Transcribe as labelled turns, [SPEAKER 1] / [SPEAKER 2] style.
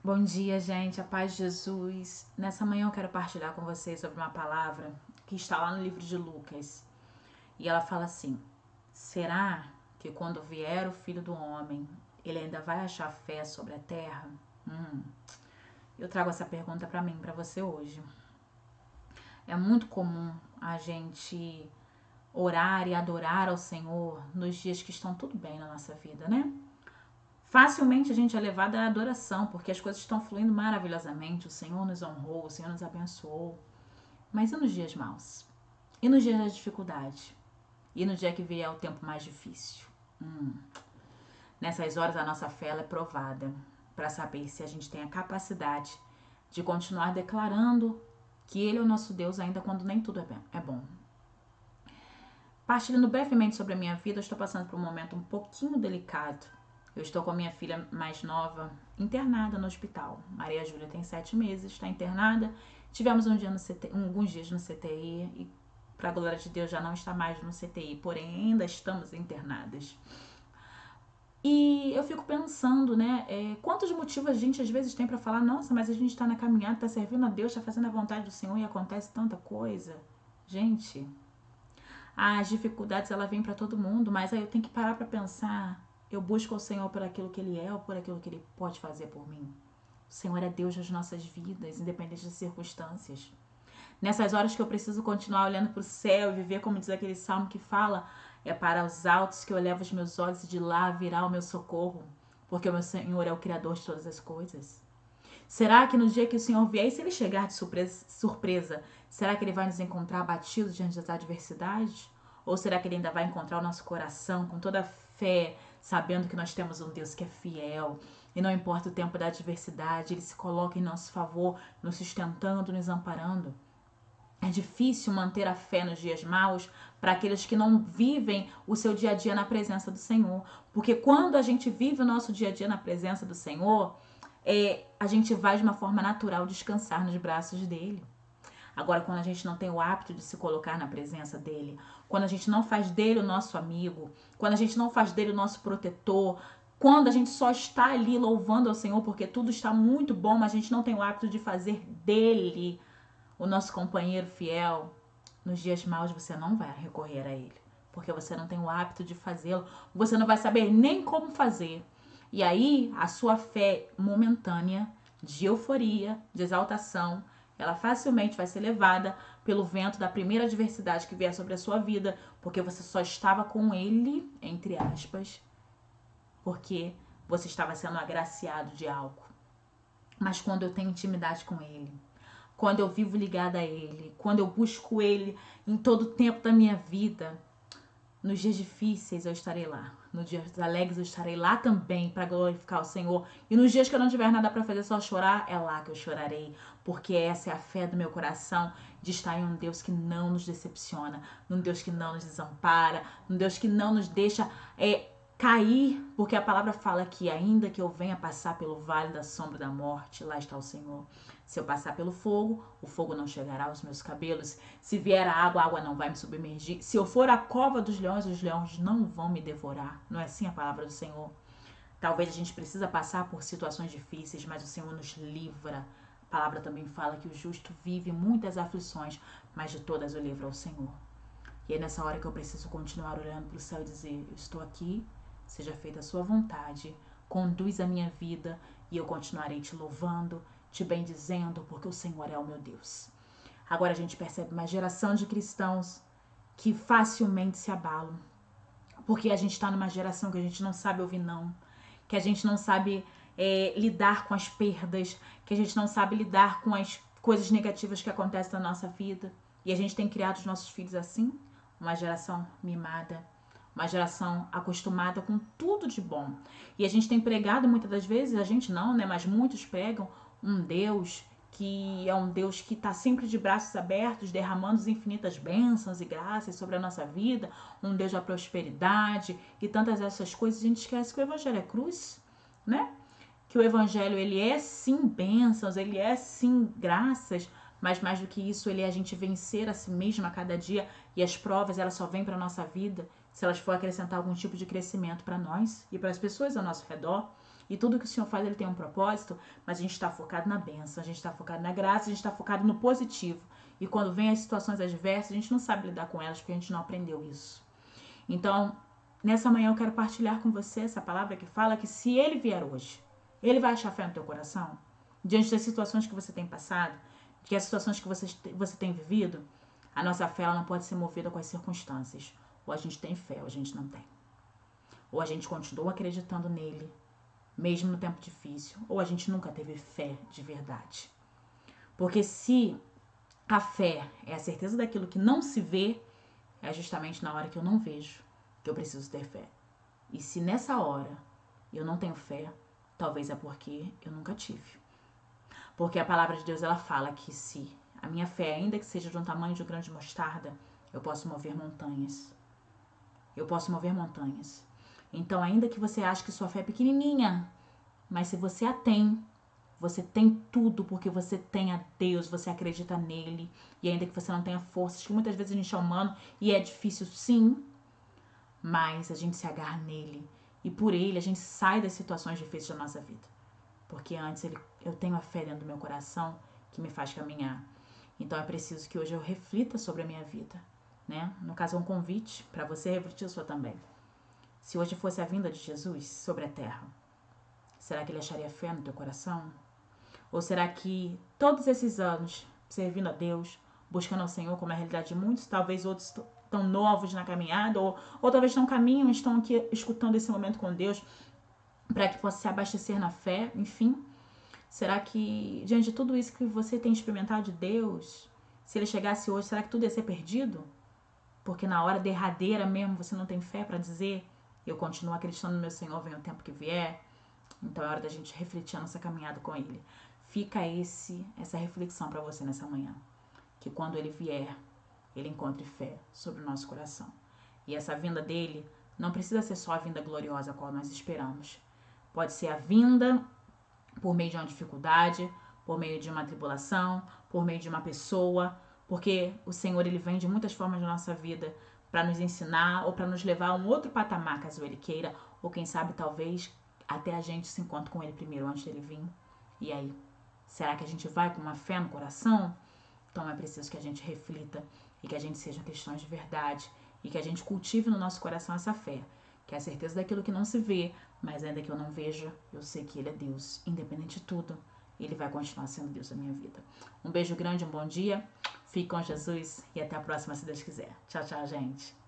[SPEAKER 1] Bom dia, gente. A paz de Jesus. Nessa manhã eu quero partilhar com vocês sobre uma palavra que está lá no livro de Lucas. E ela fala assim: será que quando vier o Filho do Homem, ele ainda vai achar fé sobre a terra? Eu trago essa pergunta para mim, para você hoje. É muito comum a gente orar e adorar ao Senhor nos dias que estão tudo bem na nossa vida, né? Facilmente a gente é levado à adoração, porque as coisas estão fluindo maravilhosamente. O Senhor nos honrou, o Senhor nos abençoou. Mas e nos dias maus? E nos dias da dificuldade? E no dia que vier o tempo mais difícil? Nessas horas a nossa fé é provada para saber se a gente tem a capacidade de continuar declarando que Ele é o nosso Deus ainda quando nem tudo é bom. Partilhando brevemente sobre a minha vida, eu estou passando por um momento um pouquinho delicado. Eu estou com a minha filha mais nova internada no hospital. Maria Júlia tem 7 meses, está internada. Tivemos alguns dias no CTI e, para a glória de Deus, já não está mais no CTI, porém ainda estamos internadas. E eu fico pensando, né, quantos motivos a gente às vezes tem para falar, nossa, mas a gente está na caminhada, está servindo a Deus, está fazendo a vontade do Senhor e acontece tanta coisa. Gente, as dificuldades ela vem para todo mundo, mas aí eu tenho que parar para pensar. Eu busco o Senhor por aquilo que Ele é ou por aquilo que Ele pode fazer por mim. O Senhor é Deus das nossas vidas, independente das circunstâncias. Nessas horas que eu preciso continuar olhando para o céu e viver, como diz aquele salmo que fala, é para os altos que eu levo os meus olhos e de lá virá o meu socorro, porque o meu Senhor é o Criador de todas as coisas. Será que no dia que o Senhor vier, e se Ele chegar de surpresa, será que Ele vai nos encontrar abatidos diante das adversidades? Ou será que Ele ainda vai encontrar o nosso coração com toda a fé, sabendo que nós temos um Deus que é fiel e não importa o tempo da adversidade, Ele se coloca em nosso favor, nos sustentando, nos amparando? É difícil manter a fé nos dias maus para aqueles que não vivem o seu dia a dia na presença do Senhor. Porque quando a gente vive o nosso dia a dia na presença do Senhor, a gente vai de uma forma natural descansar nos braços dele. Agora, quando a gente não tem o hábito de se colocar na presença dele, quando a gente não faz dele o nosso amigo, quando a gente não faz dele o nosso protetor, quando a gente só está ali louvando ao Senhor porque tudo está muito bom, mas a gente não tem o hábito de fazer dele o nosso companheiro fiel, nos dias maus você não vai recorrer a ele, porque você não tem o hábito de fazê-lo, você não vai saber nem como fazer. E aí, a sua fé momentânea, de euforia, de exaltação, ela facilmente vai ser levada pelo vento da primeira adversidade que vier sobre a sua vida, porque você só estava com ele, entre aspas, porque você estava sendo agraciado de algo. Mas quando eu tenho intimidade com ele, quando eu vivo ligada a Ele, quando eu busco Ele em todo o tempo da minha vida, nos dias difíceis eu estarei lá, nos dias alegres eu estarei lá também para glorificar o Senhor. E nos dias que eu não tiver nada para fazer, só chorar, é lá que eu chorarei, porque essa é a fé do meu coração de estar em um Deus que não nos decepciona, num Deus que não nos desampara, num Deus que não nos deixa cair, porque a palavra fala que ainda que eu venha passar pelo vale da sombra da morte, lá está o Senhor. Se eu passar pelo fogo, o fogo não chegará aos meus cabelos. Se vier a água não vai me submergir. Se eu for à cova dos leões, os leões não vão me devorar. Não é assim a palavra do Senhor? Talvez a gente precisa passar por situações difíceis, mas o Senhor nos livra. A palavra também fala que o justo vive muitas aflições, mas de todas o livra o Senhor. E é nessa hora que eu preciso continuar olhando para o céu e dizer: eu estou aqui, seja feita a sua vontade, conduz a minha vida e eu continuarei te louvando, te bendizendo, porque o Senhor é o meu Deus. Agora a gente percebe uma geração de cristãos que facilmente se abalam, porque a gente está numa geração que a gente não sabe ouvir não, que a gente não sabe lidar com as perdas, que a gente não sabe lidar com as coisas negativas que acontecem na nossa vida. E a gente tem criado os nossos filhos assim, uma geração mimada, uma geração acostumada com tudo de bom. E a gente tem pregado muitas das vezes, a gente não, né? Mas muitos pregam um Deus que é um Deus que está sempre de braços abertos, derramando infinitas bênçãos e graças sobre a nossa vida, um Deus da prosperidade e tantas essas coisas. A gente esquece que o Evangelho é cruz, né? Que o Evangelho, ele é sim bênçãos, ele é sim graças, mas mais do que isso, ele é a gente vencer a si mesmo a cada dia, e as provas, elas só vêm para a nossa vida se elas for acrescentar algum tipo de crescimento para nós e para as pessoas ao nosso redor. E tudo que o Senhor faz, Ele tem um propósito, mas a gente está focado na bênção, a gente está focado na graça, a gente está focado no positivo. E quando vem as situações adversas, a gente não sabe lidar com elas porque a gente não aprendeu isso. Então, nessa manhã eu quero partilhar com você essa palavra que fala que se Ele vier hoje, Ele vai achar fé no teu coração? Diante das situações que você tem passado, que as situações que você tem vivido, a nossa fé ela não pode ser movida com as circunstâncias. Ou a gente tem fé ou a gente não tem. Ou a gente continua acreditando nele, mesmo no tempo difícil, ou a gente nunca teve fé de verdade. Porque se a fé é a certeza daquilo que não se vê, é justamente na hora que eu não vejo que eu preciso ter fé. E se nessa hora eu não tenho fé, talvez é porque eu nunca tive. Porque a palavra de Deus ela fala que se a minha fé, ainda que seja de um tamanho de um grão de mostarda, eu posso mover montanhas. Eu posso mover montanhas. Então, ainda que você ache que sua fé é pequenininha, mas se você a tem, você tem tudo, porque você tem a Deus, você acredita nele. E ainda que você não tenha forças, que muitas vezes a gente é humano e é difícil sim, mas a gente se agarra nele. E por ele a gente sai das situações difíceis da nossa vida. Porque antes eu tenho a fé dentro do meu coração que me faz caminhar. Então é preciso que hoje eu reflita sobre a minha vida, né? No caso é um convite para você refletir sua também. Se hoje fosse a vinda de Jesus sobre a terra, será que ele acharia fé no teu coração? Ou será que todos esses anos servindo a Deus, buscando ao Senhor, como é a realidade de muitos, talvez outros estão novos na caminhada, ou talvez não caminham, estão aqui escutando esse momento com Deus, para que possa se abastecer na fé, enfim. Será que, diante de tudo isso que você tem experimentado de Deus, se ele chegasse hoje, será que tudo ia ser perdido? Porque na hora derradeira mesmo você não tem fé para dizer, eu continuo acreditando no meu Senhor, vem o tempo que vier. Então é hora da gente refletir a nossa caminhada com ele. Fica essa reflexão para você nessa manhã. Que quando ele vier, ele encontre fé sobre o nosso coração. E essa vinda dele não precisa ser só a vinda gloriosa a qual nós esperamos. Pode ser a vinda por meio de uma dificuldade, por meio de uma tribulação, por meio de uma pessoa, porque o Senhor ele vem de muitas formas na nossa vida para nos ensinar ou para nos levar a um outro patamar, caso ele queira, ou quem sabe talvez até a gente se encontre com ele primeiro antes dele vir. E aí, será que a gente vai com uma fé no coração? Então é preciso que a gente reflita e que a gente seja cristãos de verdade e que a gente cultive no nosso coração essa fé, que é a certeza daquilo que não se vê, mas ainda que eu não veja, eu sei que ele é Deus. Independente de tudo, ele vai continuar sendo Deus da minha vida. Um beijo grande, um bom dia. Fique com Jesus e até a próxima, se Deus quiser. Tchau, tchau, gente.